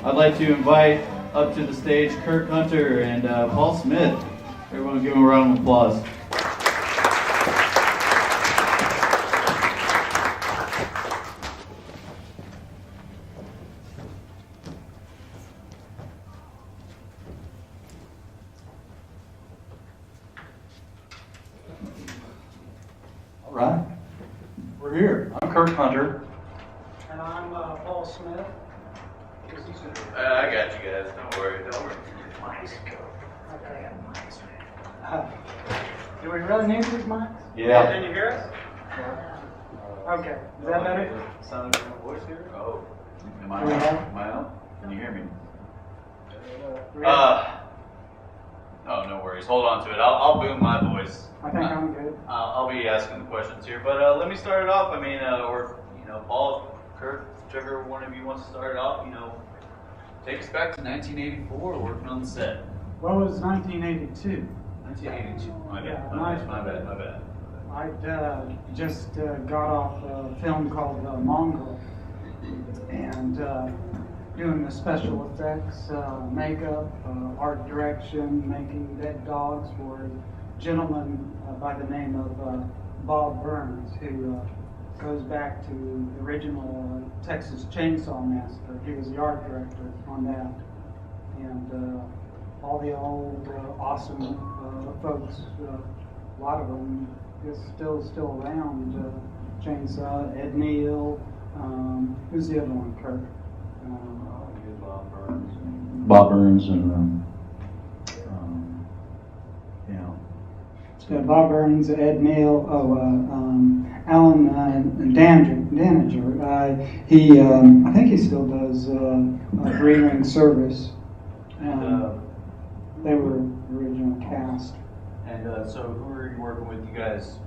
I'd like to invite up to the stage Kirk Hunter and Paul Smith. Everyone give them a round of applause. All right, we're here. I'm Kirk Hunter. And I'm Paul Smith. I got you guys. Don't worry. Do we really need these mics? Yeah. Can you hear us? Okay. Is that better? Sound of my voice here? Oh. Am I Do we out? have- Am I out? Can you hear me? Do we have- Oh, no worries. Hold on to it. I'll boom my voice. I think I'm good. I'll be asking the questions here, but let me start it off. I mean, or Paul, Kirk, whichever one of you wants to start it off. Take us back to 1984, working on the set. What was 1982? 1982. My Yeah, bad. My bad. I just got off a film called Mongrel, and doing the special effects, makeup, art direction, making dead dogs for a gentleman by the name of Bob Burns, who goes back to the original Texas Chainsaw Massacre. He was the art director on that, and all the old awesome folks, a lot of them is still around. Chainsaw, Ed Neal, who's the other one, Kirk? Bob Burns and Yeah, Bob Burns, Ed Neal, Alan Danager. He, I think he still does three-ring service. They were the original cast. And so, who are you working with? You guys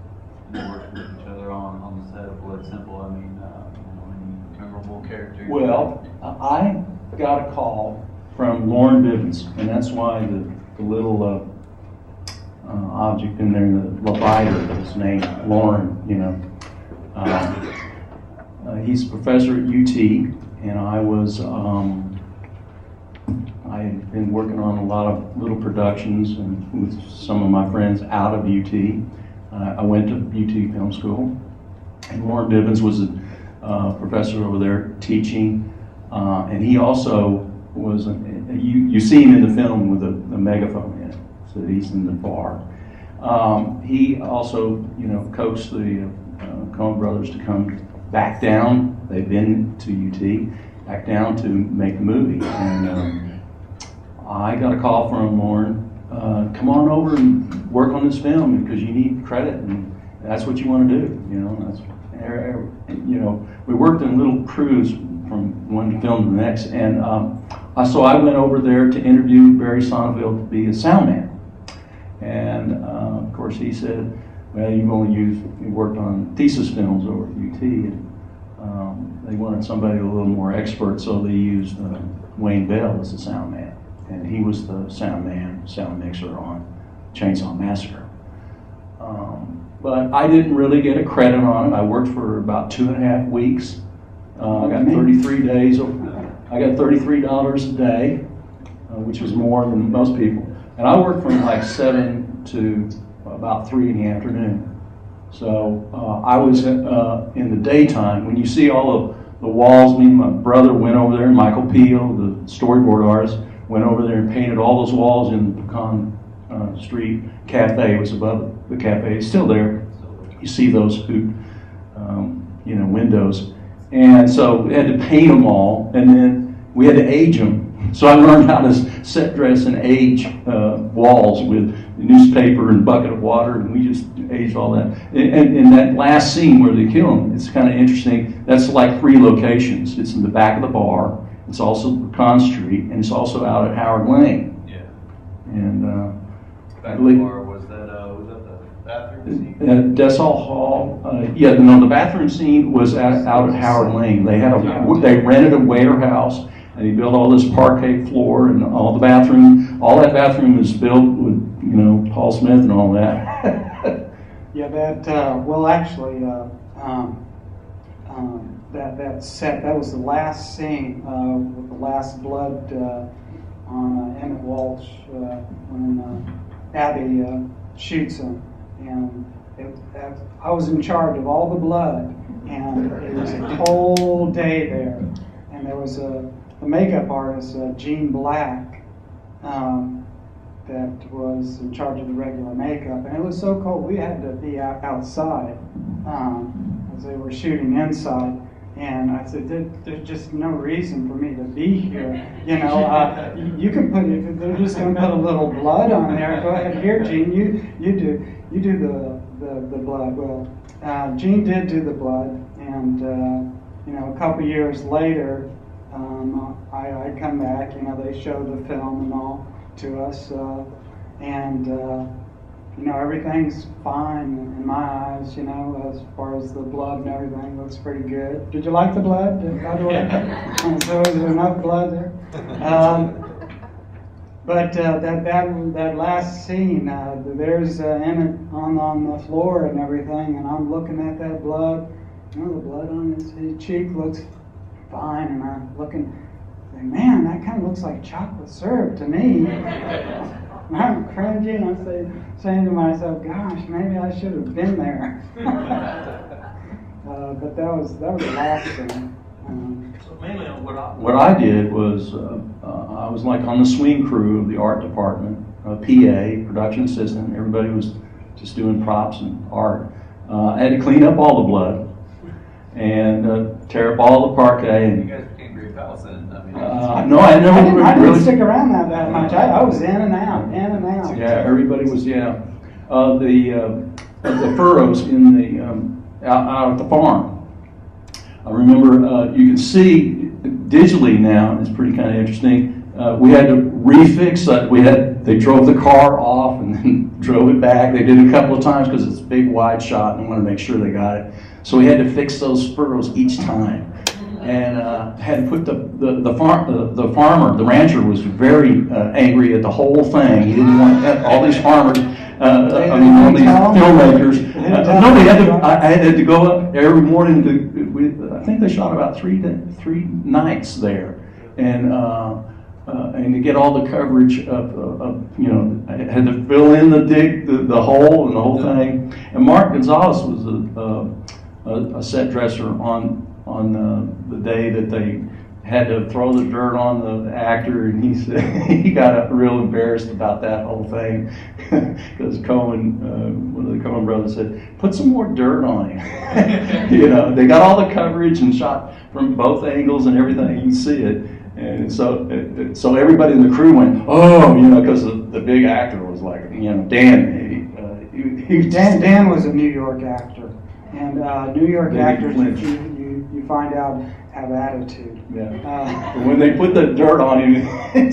working with each other on the set of Blood Simple. I mean, any memorable characters? well, I got a call from Lauren Bivens, and that's why the little object in there, the Leviator, is named Lauren. He's a professor at UT, and I had been working on a lot of little productions and with some of my friends out of UT. I went to UT Film School, and Lauren Bivens was a professor over there teaching, and he also was, you see him in the film with a megaphone in it, so he's in the bar. He also, coaxed the Coen brothers to come back down. They've been to UT, back down to make a movie, and I got a call from Lauren, come on over and work on this film because you need credit, and that's what you want to do. We worked in little crews from one film to the next, and so I went over there to interview Barry Sonneville to be a sound man. And of course he said, well, you worked on thesis films over at UT, and they wanted somebody a little more expert, so they used Wayne Bell as the sound man. And he was the sound mixer on Chainsaw Massacre. But I didn't really get a credit on it. I worked for about 2.5 weeks. I got 33 days. I got $33 a day, which was more than most people. And I worked from like 7 to about 3 in the afternoon. So I was in the daytime. When you see all of the walls, me and my brother went over there, Michael Peel, the storyboard artist, went over there and painted all those walls in the Pecan Street Cafe. It was above the cafe. It's still there. You see those windows. And so we had to paint them all, and then we had to age them. So I learned how to set dress and age walls with newspaper and bucket of water, and we just aged all that. And in that last scene where they kill him, it's kind of interesting. That's like 3 locations. It's in the back of the bar. It's also Pecan Street, and it's also out at Howard Lane. Yeah. And back of the bar, was that the bathroom scene? At Dessall Hall. The bathroom scene was out at Howard Lane. They they rented a warehouse, and they built all this parquet floor and all that bathroom was built with Paul Smith and all that. Yeah, that, well, actually, that set. That was the last scene with the last blood on Emmett Walsh when Abby shoots him, and I was in charge of all the blood, and it was a whole day there, and there was a makeup artist, Gene Black, that was in charge of the regular makeup, and it was so cold we had to be outside as they were shooting inside. And I said, there's just no reason for me to be here. You know, you can put, if they're just going to put a little blood on there, go ahead. Here, Gene, you do the blood. Well, Gene did do the blood, and you know, a couple years later, I come back. You know, they show the film and all to us, and you know, everything's fine in my eyes, you know, as far as the blood and everything looks pretty good. Did you like the blood, by the way? So is there enough blood there? But that last scene, there's Emmett on the floor and everything, and I'm looking at that blood. You know, the blood on his cheek looks fine, and I'm looking, man, that kind of looks like chocolate syrup to me. And I'm cringing. I'm saying to myself, "Gosh, maybe I should have been there." But that was the last thing. So mainly what I did was I was like on the swing crew of the art department, PA, production assistant. Everybody was just doing props and art. I had to clean up all the blood and tear up all the parquet. And, you guys became great pals then. no, I never I didn't really stick around that much. I was in and out. Yeah, everybody was. Yeah, the furrows in the out at the farm. I remember you can see digitally now. It's pretty kind of interesting. We had to refix it. They drove the car off and then drove it back. They did it a couple of times because it's a big wide shot and I wanted to make sure they got it. So we had to fix those furrows each time. And had put the farmer, the rancher, was very angry at the whole thing. He didn't want all these farmers, all these filmmakers. I had to go up every morning I think they shot about three nights there, and to get all the coverage of you know, I had to fill in the hole and the whole thing. And Mark Gonzalez was a set dresser on the day that they had to throw the dirt on the actor, and he said he got real embarrassed about that whole thing because Cohen, one of the Cohen brothers, said, "Put some more dirt on him." You know, they got all the coverage and shot from both angles and everything. You can see it, and so everybody in the crew went, "Oh," you know, because the big actor was like, you know, Dan. Dan was a New York actor, and New York actors, you find out, have attitude. Yeah. When they put the dirt on him, and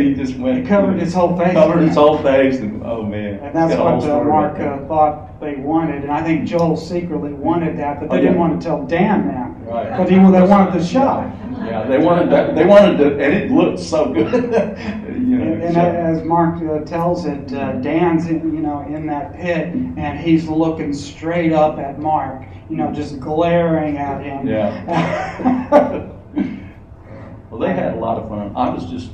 he just went. He covered his whole face. Covered his whole face, and oh man. And that's what Mark thought they wanted, and I think Joel secretly wanted that, but they didn't want to tell Dan that. Right. But they wanted the shot. Yeah, they wanted that. They wanted to, and it looked so good. You know, and as Mark tells it, Dan's in that pit, and he's looking straight up at Mark, just glaring at him. Yeah. Well, they had a lot of fun. I was just,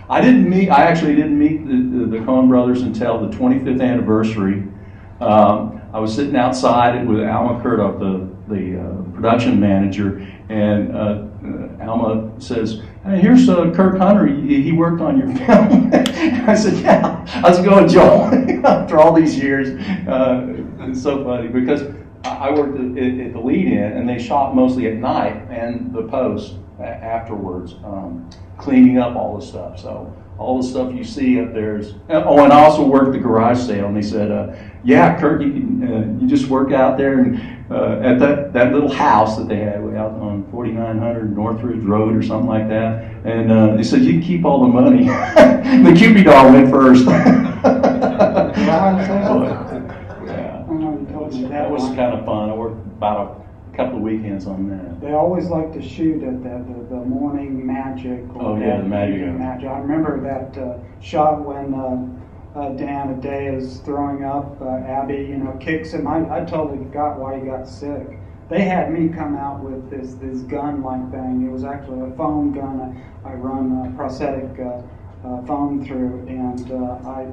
I actually didn't meet the Coen brothers until the 25th anniversary. I was sitting outside with Alma Curtoff, the production manager, and Alma says, "Hey, here's Kirk Hunter. He worked on your film." I said, "Yeah, how's it going, Joel?" After all these years, it's so funny because I worked at the lead-in, and they shot mostly at night and the post afterwards, cleaning up all the stuff. So all the stuff you see up there is. Oh, and I also worked the garage sale, and they said, "Yeah, Kirk, you just work out there and at that little house that they had out on 4900 Northridge Road or something like that." And they said, "You can keep all the money." The Cupid doll went first. That was kind of fun. I worked about a couple of weekends on that. They always like to shoot at the morning magic. Oh yeah, the magic. I remember that shot when Dan Adea is throwing up. Abby, kicks him. I totally forgot why he got sick. they had me come out with this gun-like thing. It was actually a foam gun. I run prosthetic foam through, and I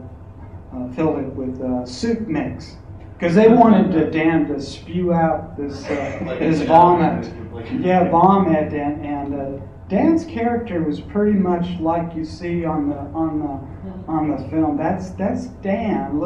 filled it with soup mix. Because they wanted Dan to spew out this vomit. Yeah, vomit, and Dan's character was pretty much like you see on the film. That's Dan.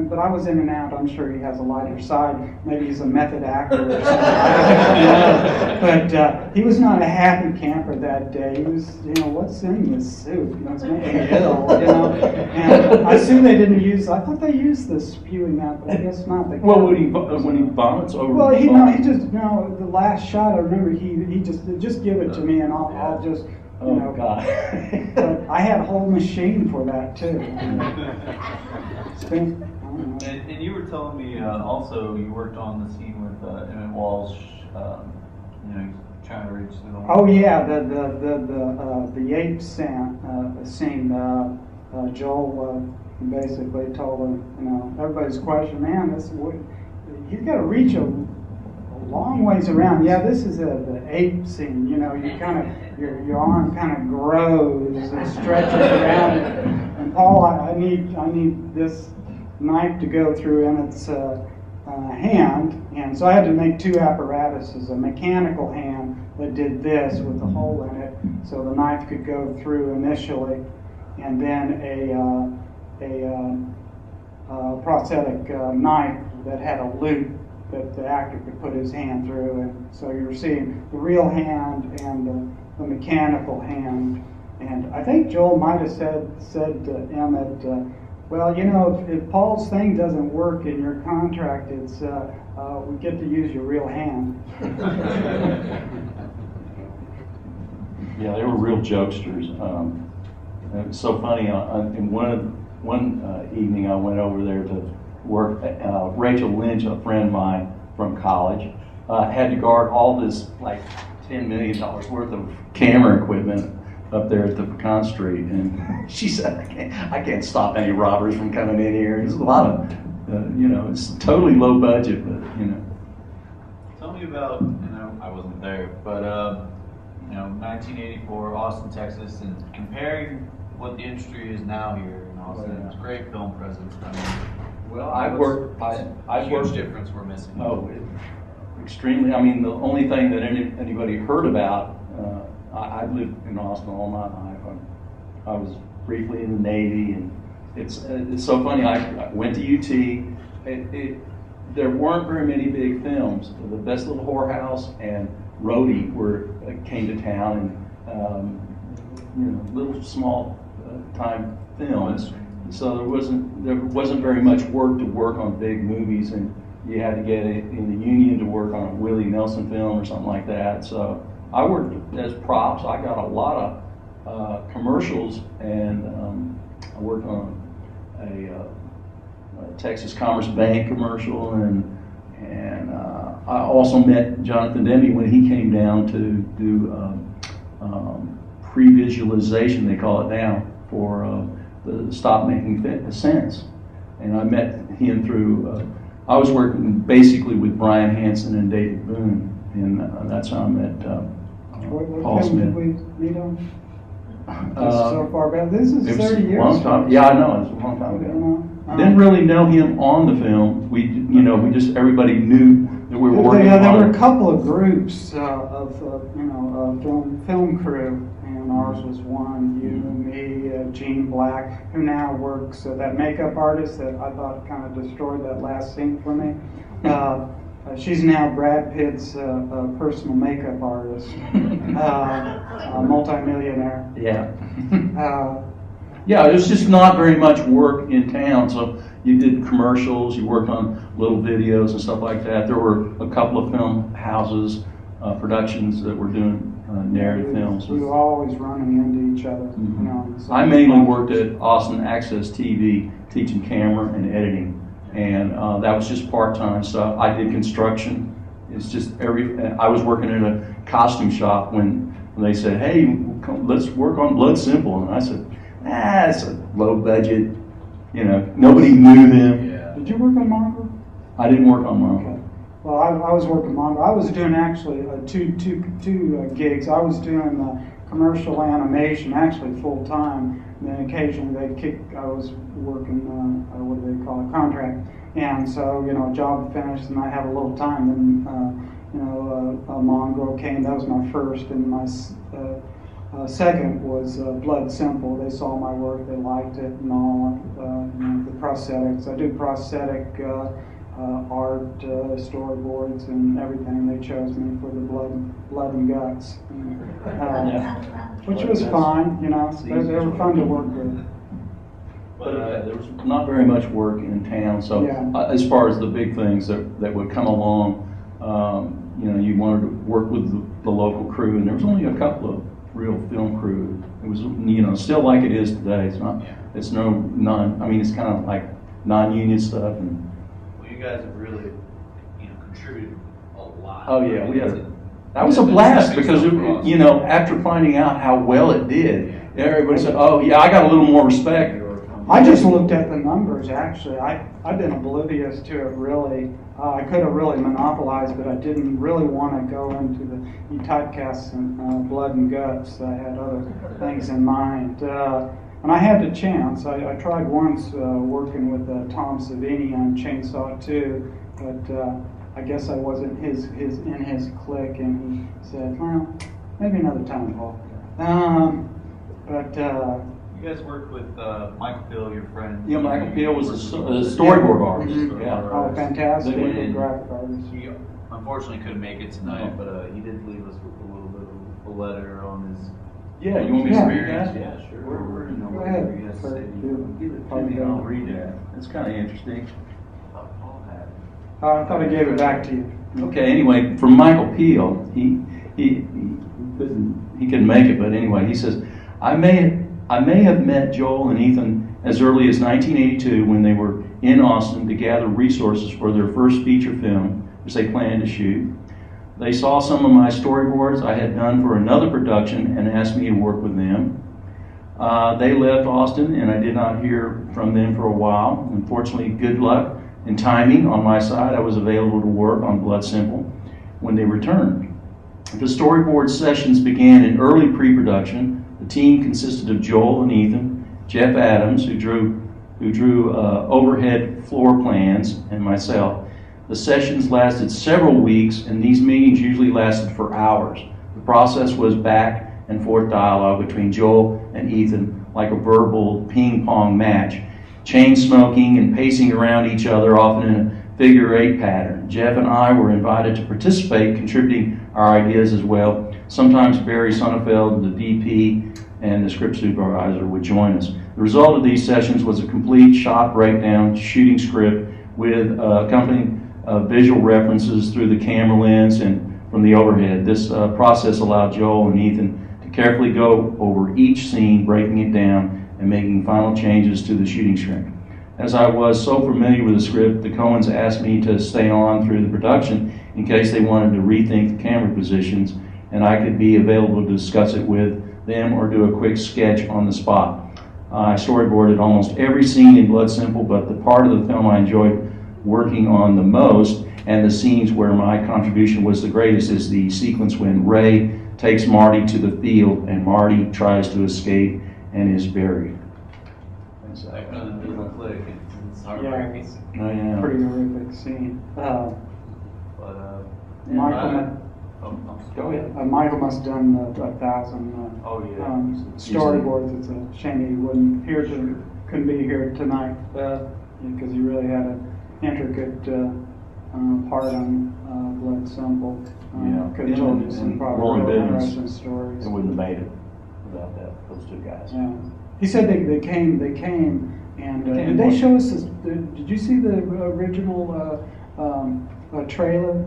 But I was in and out. I'm sure he has a lighter side. Maybe he's a method actor or something. But he was not a happy camper that day. He was, what's in this soup? It's making me ill, And I assume they didn't use. I thought they used the spewing out, but I guess not. Well, when he vomits over. Well, the last shot. I remember he just give it to me, and I'll just. God. But I had a whole machine for that too. And you were telling me also you worked on the scene with Emmett Walsh, he's trying to reach the. Oh yeah, the ape scene. Joel basically told him, everybody's questioning, man, he's got to reach a long ways around. Yeah, this is the ape scene. You kind of your arm kind of grows and stretches around it. And Paul, I need this knife to go through Emmett's hand, and so I had to make two apparatuses: a mechanical hand that did this with a hole in it, so the knife could go through initially, and then a prosthetic knife that had a loop that the actor could put his hand through. And so you're seeing the real hand and the mechanical hand. And I think Joel might have said to Emmett, well, if Paul's thing doesn't work in your contract, it's we get to use your real hand. Yeah, they were real jokesters. It was so funny. In one evening, I went over there to work. Rachel Lynch, a friend of mine from college, had to guard all this like $10 million worth of camera equipment up there at the Pecan Street, and she said, I can't stop any robbers from coming in here. There's a lot of, it's totally low budget, but Tell me about, I wasn't there, but 1984, Austin, Texas, and comparing what the industry is now here in Austin. Oh, yeah. It's great film presence. well, I've worked. Huge difference we're missing. Oh, extremely. I mean, the only thing that anybody heard about. I lived in Austin all my life. I was briefly in the Navy, and it's so funny. I went to UT. There weren't very many big films. The Best Little Whorehouse and Roadie came to town, and little small time films. So there wasn't very much work to work on big movies, and you had to get in the union to work on a Willie Nelson film or something like that. So I worked as props. I got a lot of commercials, and I worked on a Texas Commerce Bank commercial, and I also met Jonathan Demme when he came down to do pre-visualization, they call it now, for the Stop Making Sense. And I met him through, I was working basically with Brian Hansen and David Boone, and that's how I met Paul Smith. Did we meet him? So far back. This is 30 years. A long time. Yeah, I know. It's a long time ago. Didn't really know him on the film. We just everybody knew that we were working on. There were a couple of groups of film crew, and ours was one. You, me, Gene Black, who now works. That makeup artist that I thought kind of destroyed that last scene for me. She's now Brad Pitt's personal makeup artist, a multimillionaire. Yeah. Yeah, there's just not very much work in town. So you did commercials, you worked on little videos and stuff like that. There were a couple of film houses, productions that were doing narrative films. We were always running into each other. Mm-hmm. I mainly worked at Austin Access TV, teaching camera and editing. And that was just part-time stuff. I did construction. It's just I was working in a costume shop when they said, "Hey, let's work on Blood Simple," and I said, it's a low budget. Nobody knew them. Yeah. Did you work on Marvel? I didn't work on Marvel. Well, I was working Mongo. I was doing actually two gigs. I was doing commercial animation, actually full time. And then occasionally I was working, what do they call it, contract. And so, job finished and I had a little time. And, Mongo came. That was my first. And my second was Blood Simple. They saw my work. They liked it and all. The prosthetics. I do prosthetic art, storyboards, and everything. They chose me for the blood and guts, which was fine. They were fun to work with. But there was not very much work in town, so Yeah. As far as the big things that would come along, you wanted to work with the local crew, and there was only a couple of real film crew. It was, still like it is today. It's not. It's it's kind of like non-union stuff and. You guys have really, contributed a lot. Oh yeah, that was a blast because after finding out how well it did, everybody said, "Oh yeah, I got a little more respect." I just looked at the numbers. Actually, I've been oblivious to it. Really, I could have really monopolized, but I didn't really want to go into the typecasts and blood and guts. I had other things in mind. And I had the chance. I tried once working with Tom Savini on Chainsaw 2, but I guess I wasn't in his clique, and he said, "Well, maybe another time, Paul." You guys worked with Michael Peel, your friend. Yeah, Michael Peel was a storyboard artist. Mhm. Yeah. Oh, fantastic They- graphic artist. He unfortunately couldn't make it tonight, but he did leave us with a little bit of a letter on his Yeah, you want me to Yeah. read that? Yeah, sure. Go ahead. Give it to me and I'll read that. It's kind of interesting. I thought I gave it back to you. Okay, anyway, from Michael Peel, he couldn't make it, but anyway, he says, I may have met Joel and Ethan as early as 1982 when they were in Austin to gather resources for their first feature film, which they planned to shoot. They saw some of my storyboards I had done for another production and asked me to work with them. They left Austin and I did not hear from them for a while. Unfortunately, good luck and timing on my side, I was available to work on Blood Simple when they returned. The storyboard sessions began in early pre-production. The team consisted of Joel and Ethan, Jeff Adams, who drew overhead floor plans, and myself. The sessions lasted several weeks, and these meetings usually lasted for hours. The process was back and forth dialogue between Joel and Ethan, like a verbal ping-pong match, chain smoking and pacing around each other, often in a figure-8 pattern. Jeff and I were invited to participate, contributing our ideas as well. Sometimes Barry Sonnefeld, the DP, and the script supervisor would join us. The result of these sessions was a complete shot breakdown, shooting script with accompanying visual references through the camera lens and from the overhead. This process allowed Joel and Ethan to carefully go over each scene, breaking it down and making final changes to the shooting script. As I was so familiar with the script, the Coens asked me to stay on through the production in case they wanted to rethink the camera positions, and I could be available to discuss it with them or do a quick sketch on the spot. I storyboarded almost every scene in Blood Simple, but the part of the film I enjoyed working on the most and the scenes where my contribution was the greatest is the sequence when Ray takes Marty to the field and Marty tries to escape and is buried. Like another little click, it's heartbreaking. Yeah, Oh, yeah. pretty horrific scene. Go ahead. Michael must have done 1,000 Oh yeah. storyboards. It's a shame he couldn't be here tonight because he really had an intricate part on Blood Simple. Could have told you some probably really interesting stories. It wouldn't have made it without those two guys. Yeah. He said they came, and did they show us this? Did you see the original trailer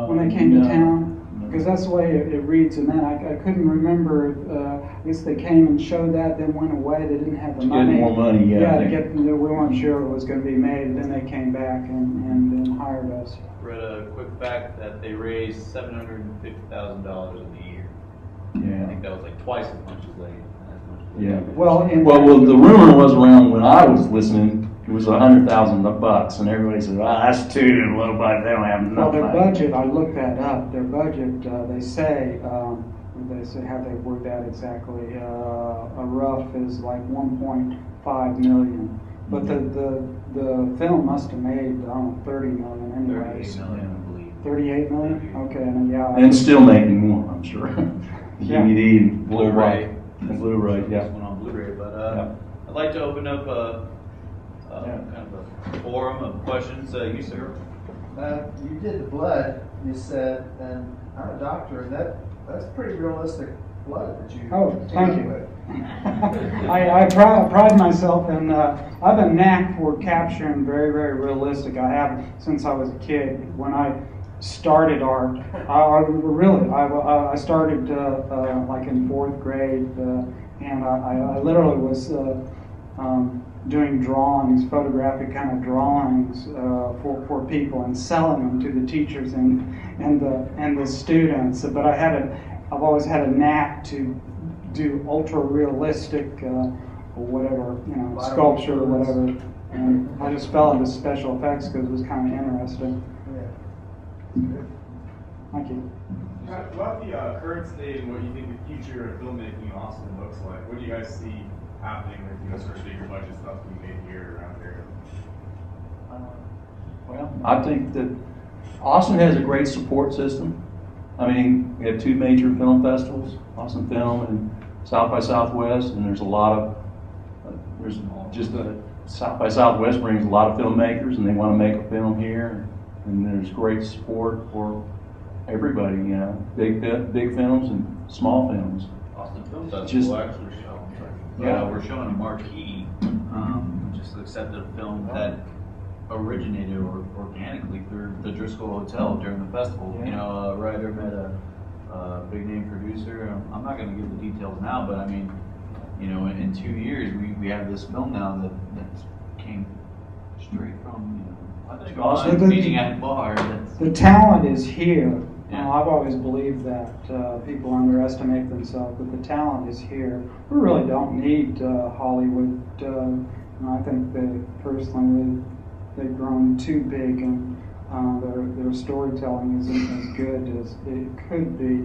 when they came to town? Because that's the way it reads, and then I couldn't remember. I guess they came and showed that, then went away. They didn't have the money. Get more money, yeah. We weren't sure it was going to be made. Then they came back and hired us. Read a quick fact that they raised $750,000 in a year. I Yeah. think that was like twice as much as they. Yeah. Well, Well, the rumor was around when I was listening it was $100,000, and everybody said, "Ah, that's too low budget. They don't have Well, enough their money." budget, I looked that up, their budget, they say how they word that exactly, a rough is like 1.5 million. But the film must have made, I don't know, 30 million anyways. 38 million, I believe. 38 million? Okay, and yeah. And still making more, I'm sure. Yeah. DVD and Blu-ray. And Blu-ray, yeah. This one on Blu-ray, but Yeah. I'd like to open up Yeah. kind of a forum of questions. You, sir. You did the blood, you said, and I'm a doctor, and that's pretty realistic blood that you Oh, came thank up you. with. I pride myself in, I have a knack for capturing very, very realistic. I have since I was a kid. When I started art, I started like in 4th grade, and I literally was doing drawings, photographic kind of drawings for people and selling them to the teachers and the students. But I've always had a knack to do ultra realistic whatever, sculpture or whatever. And I just fell into special effects because it was kind of interesting. Yeah. Thank you. About the current state and what you think the future of filmmaking in Austin looks like, what do you guys see happening with sort of bigger budget stuff being made here around here? Well, I think that Austin has a great support system. I mean, we have 2 major film festivals, Austin Film and South by Southwest, and there's a lot of, South by Southwest brings a lot of filmmakers, and they want to make a film here, and there's great support for everybody, big films and small films. Austin Film Festival Just- actually showing. Yeah. We're showing a marquee, just accepted a film that originated organically through the Driscoll Hotel during the festival. Yeah. A writer met a big name producer. I'm not going to give the details now, but I mean, in 2 years we have this film now that came straight from I think Austin. Austin meeting at a bar. The talent is here. Yeah. I've always believed that people underestimate themselves, but the talent is here. We really don't need Hollywood. I think they've grown too big, and their storytelling isn't as good as it could be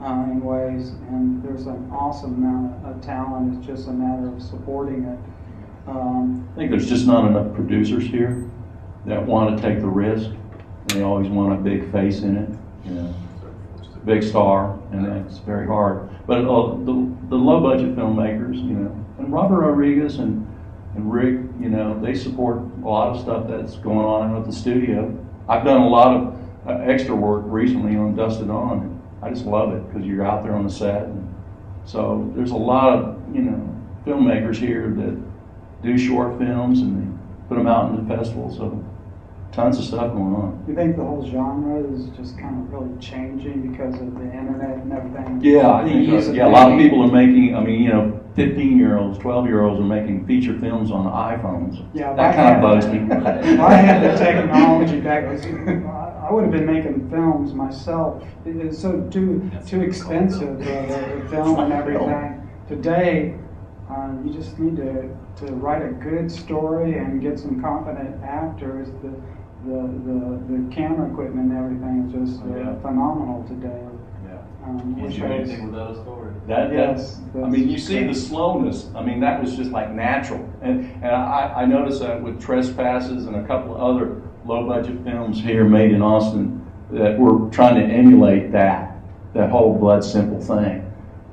in ways. And there's an awesome amount of talent. It's just a matter of supporting it. I think there's just not enough producers here that want to take the risk. They always want a big face in it, big star, and that's very hard. But the low budget filmmakers, and Robert Rodriguez and Rick, they support a lot of stuff that's going on at the studio. I've done a lot of extra work recently on Dusted On. I just love it because you're out there on the set. And so there's a lot of, filmmakers here that do short films and they put them out in the festival. So tons of stuff going on. You think the whole genre is just kind of really changing because of the internet and everything? Yeah, I The think ease of a lot of making- people are making, 15-year-olds, 12-year-olds are making feature films on iPhones. Yeah, if That I kind had- of bugs me. If I had the technology back, I would have been making films myself. It's so too expensive, the film and everything. Today, you just need to write a good story and get some competent actors. The camera equipment and everything is just phenomenal today. Can't Which do I was- anything without a story. Yes, You see the slowness. That was just like natural. And I noticed that with Trespasses and a couple of other low-budget films here made in Austin that were trying to emulate that whole Blood Simple thing.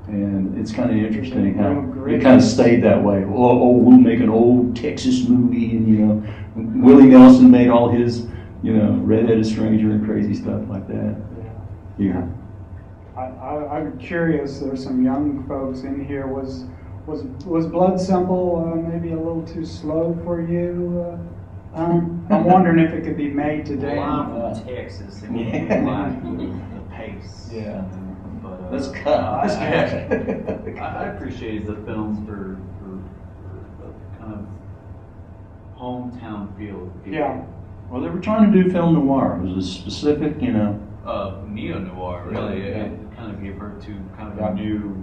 And it's kind of interesting how it kind of stayed that way. We'll make an old Texas movie, and Willie Nelson made all his, Red-Headed Stranger and crazy stuff like that. Here. I'm curious. There's some young folks in here. Was Blood Simple maybe a little too slow for you? I'm wondering if it could be made today. Well, I'm from Texas, and we like the pace. Yeah. But, Let's cut. Let's I appreciate the films for the kind of hometown feel. of people. Yeah. Well, they were trying to do film noir. It was a specific, Neo noir, really. Yeah. It kind of gave birth to kind of Yeah. a new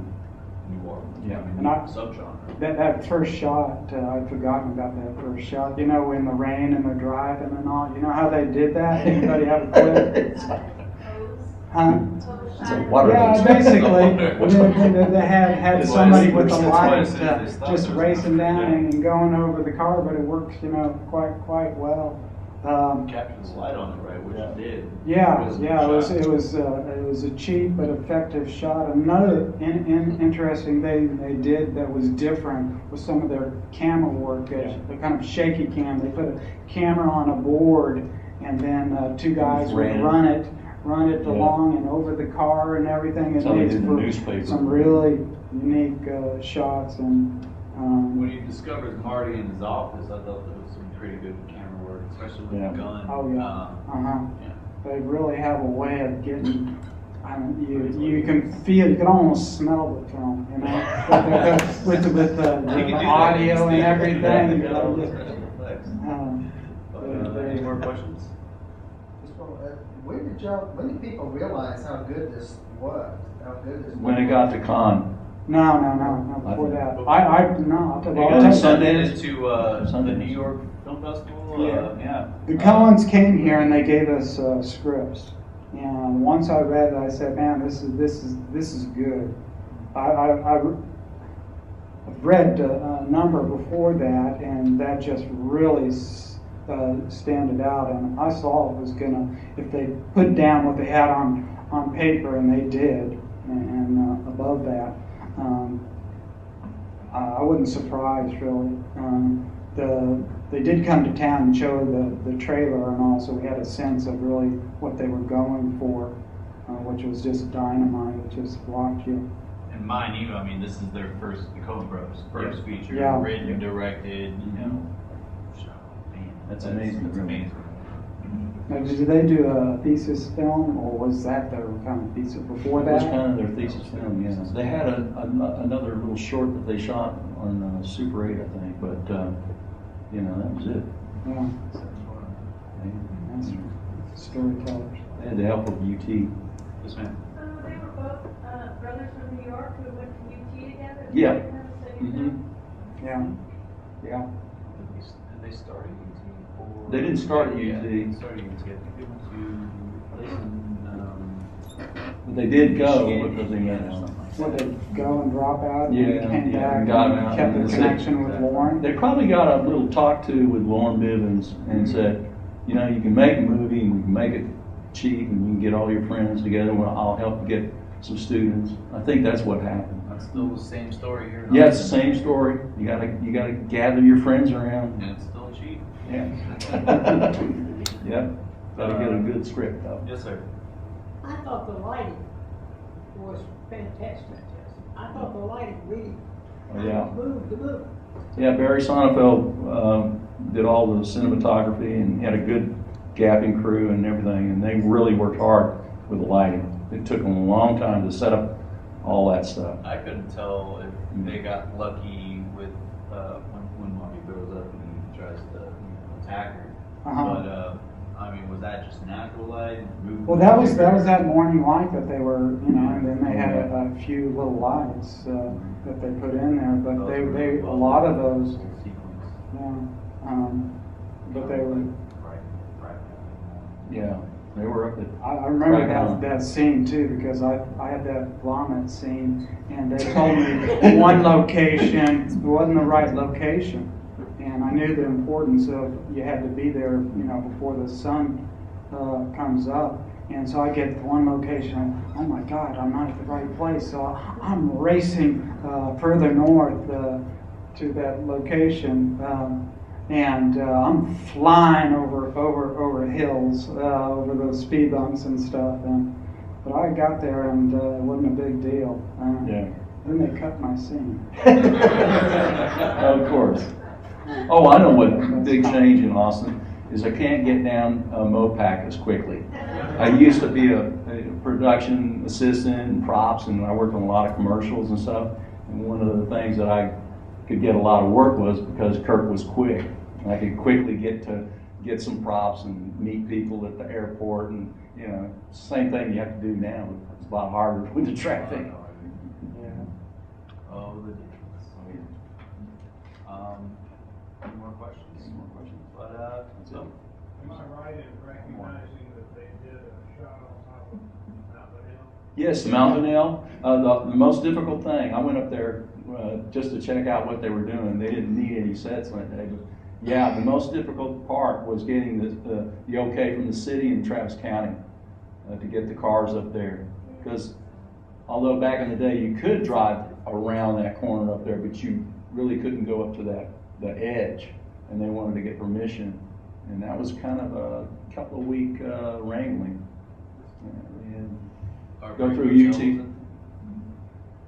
noir. well. Yeah. I mean, And I- subgenre. That first shot, I'd forgotten about that first shot. You know, in the rain and they're driving and all. You know how they did that? Anybody have a clue? Huh? It's a water Yeah, hose. basically, they had It's somebody why with it's- a it's why light it says they stopped just or racing something. down Yeah. and going over the car, but it works, you know, quite well. Captured the light on it, right, which it did. Yeah, It was a yeah, good it shot. was a cheap but effective shot. Another interesting thing they did that was different was some of their camera work. The kind of shaky cam. They put a camera on a board, and then two guys would run it along and over the car and everything. That's It how they made did the for newspaper. some really unique shots. And When you discovered Marty in his office, I thought there was some pretty good camera work, especially with Yeah. the gun. oh yeah, Yeah. They really have a way of getting. You can feel, you can almost smell the film, you know, with You the can do that audio in and the everything. Yeah, all the special effects. Any more questions? When did people realize how good this was? How good this When it got to con. No, before that. No, I'll tell you. They I'll got tell you. Sundance. To the Sundance. New York Film Festival. Yeah. The Coens came here and they gave us scripts, and once I read it, I said, "Man, this is good." I've read a number before that, and that just really standed out. And I saw it was gonna, if they put down what they had on paper, and they did, and above that, I wasn't surprised really. They did come to town and show the trailer and all, so we had a sense of really what they were going for, which was just dynamite. It just rocked you. And mind you, I mean, this is their the Coen Bros' first feature, Yeah. written, directed, you know. Man, That's amazing. It's amazing. Now, did they do a thesis film, or was that their kind of thesis before That was that? kind of their thesis film, yeah. They had another little short that they shot on Super 8, I think, but, you know, that was it. Yeah, that's storytellers. They had the help of UT. Yes, ma'am. So they were both brothers from New York who went to UT together? Yeah. They kind of studied Mhm. Yeah, yeah. Did they start at UT? Or? They didn't start at Yeah, UT. they didn't start at UT. I think they went to a place in, But they did go Michigan, because they met or him. something like Well, that. they go and drop out and Yeah, came yeah, back got and him out, kept and the that's it. connection with Lauren. They probably got a little talk to with Lauren Bivens and said, you know, you can make a movie and you can make it cheap and you can get all your friends together. Well, I'll help get some students. I think that's what happened. That's still the same story here. in Yeah, it's the Austin. same story. You gotta gather your friends around. And it's still cheap. Yeah. Yep. Gotta get a good script though. Yes, sir. I thought the lighting was fantastic. I thought the lighting really Oh, yeah. moved the movie. Yeah, Barry Sonnenfeld did all the cinematography and had a good gapping crew and everything, and they really worked hard with the lighting. It took them a long time to set up all that stuff. I couldn't tell if they got lucky with when Marty grows up and he tries to attack her. Uh-huh. But I mean, was that just natural light? Well, that was that morning light that they were, you know, and then they had a few little lights that they put in there, but they a lot of those, yeah, but they were. Yeah, they were up at. I remember Right on. that scene too, because I had that vomit scene, and they told me one location, it wasn't the right location. And I knew the importance of, you had to be there, you know, before the sun comes up. And so I get to one location, oh my God, I'm not at the right place. So I'm racing further north to that location. And I'm flying over hills, over those speed bumps and stuff. But I got there and it wasn't a big deal. Yeah. Then they cut my scene. Of course. Oh, I know what big change in Austin is. I can't get down Mopac as quickly. I used to be a production assistant and props, and I worked on a lot of commercials and stuff. And one of the things that I could get a lot of work was because Kirk was quick. And I could quickly get some props and meet people at the airport, and you know, same thing you have to do now. It's a lot harder with the traffic. Yeah. Oh, That's it. Am I right in recognizing that they did a shot on top of Mount Hill? Yes, Mountain Hill. The most difficult thing, I went up there just to check out what they were doing. They didn't need any sets that day, but yeah, the most difficult part was getting the okay from the city and Travis County to get the cars up there. Because although back in the day you could drive around that corner up there, but you really couldn't go up to the edge, and they wanted to get permission, and that was kind of a couple of week wrangling. We had go through UT.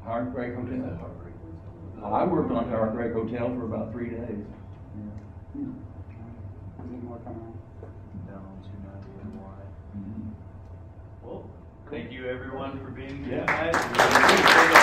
Heartbreak Hotel. I worked on Heartbreak Hotel for about 3 days. Yeah. Is it more coming on? Down on 290 and wide. Well, thank you everyone for being here Yeah. tonight.